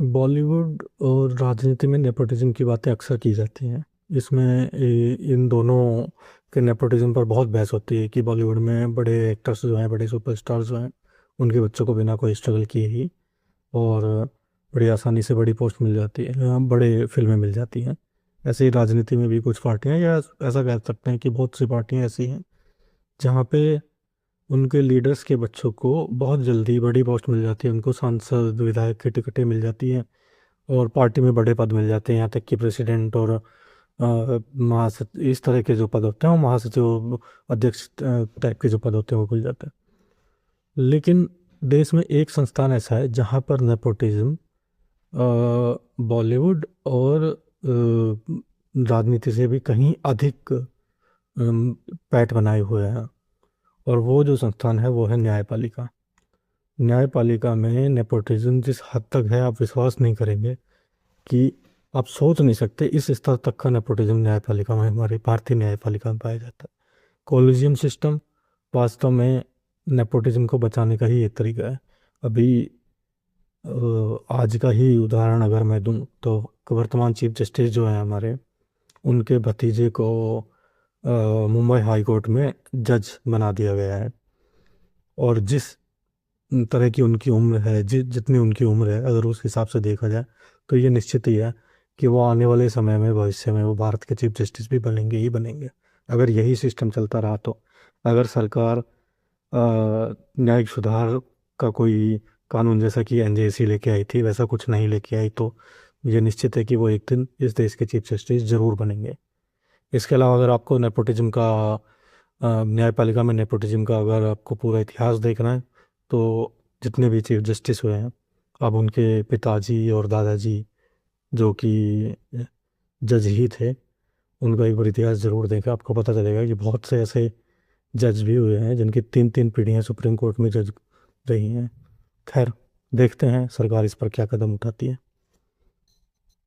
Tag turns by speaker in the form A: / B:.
A: बॉलीवुड और राजनीति में नेपोटिज्म की बातें अक्सर की जाती हैं। इसमें इन दोनों के नेपोटिज्म पर बहुत बहस होती है कि बॉलीवुड में बड़े एक्टर्स जो हैं, बड़े सुपरस्टार्स जो हैं, उनके बच्चों को बिना कोई स्ट्रगल किए ही और बड़ी आसानी से बड़ी पोस्ट मिल जाती है, बड़े फिल्में मिल जाती हैं। ऐसे ही राजनीति में भी कुछ पार्टियां, या ऐसा कह सकते हैं कि बहुत सी पार्टियां ऐसी हैं जहाँ पे उनके लीडर्स के बच्चों को बहुत जल्दी बड़ी पोस्ट मिल जाती है, उनको सांसद विधायक की टिकटें मिल जाती हैं और पार्टी में बड़े पद मिल जाते हैं। यहाँ तक कि प्रेसिडेंट और महासचिव, इस तरह के जो पद होते हैं, वो महासचिव, अध्यक्ष टाइप के जो पद होते हैं वो मिल जाते हैं। लेकिन देश में एक संस्थान ऐसा है जहाँ पर नेपोटिज्म बॉलीवुड और राजनीति से भी कहीं अधिक पैठ बनाए हुए हैं, और वो जो संस्थान है वो है न्यायपालिका। न्यायपालिका में नेपोटिज्म जिस हद तक है, आप विश्वास नहीं करेंगे कि आप सोच नहीं सकते इस स्तर तक का नेपोटिज्म न्यायपालिका में, हमारी भारतीय न्यायपालिका में पाया जाता है। कॉलेजियम सिस्टम वास्तव में नेपोटिज्म को बचाने का ही एक तरीका है। अभी आज का ही उदाहरण अगर मैं दूं तो वर्तमान चीफ जस्टिस जो हैं हमारे, उनके भतीजे को मुंबई हाई कोर्ट में जज बना दिया गया है। और जिस तरह की उनकी उम्र है, जितनी उनकी उम्र है, अगर उस हिसाब से देखा जाए तो ये निश्चित ही है कि वो आने वाले समय में, भविष्य में वो भारत के चीफ जस्टिस भी बनेंगे ही बनेंगे, अगर यही सिस्टम चलता रहा तो। अगर सरकार न्यायिक सुधार का कोई कानून, जैसा कि एनजेसी लेके आई थी, वैसा कुछ नहीं लेके आई, तो ये निश्चित है कि वो एक दिन इस देश के चीफ जस्टिस जरूर बनेंगे। इसके अलावा अगर आपको नेपोटिज्म का, न्यायपालिका में नेपोटिज्म का अगर आपको पूरा इतिहास देखना है, तो जितने भी चीफ जस्टिस हुए हैं, अब उनके पिताजी और दादाजी जो कि जज ही थे, उनका एक बार इतिहास जरूर देखें, आपको पता चलेगा कि बहुत से ऐसे जज भी हुए हैं जिनकी तीन तीन पीढ़ियाँ सुप्रीम कोर्ट में जज रही हैं। खैर, देखते हैं सरकार इस पर क्या कदम उठाती है।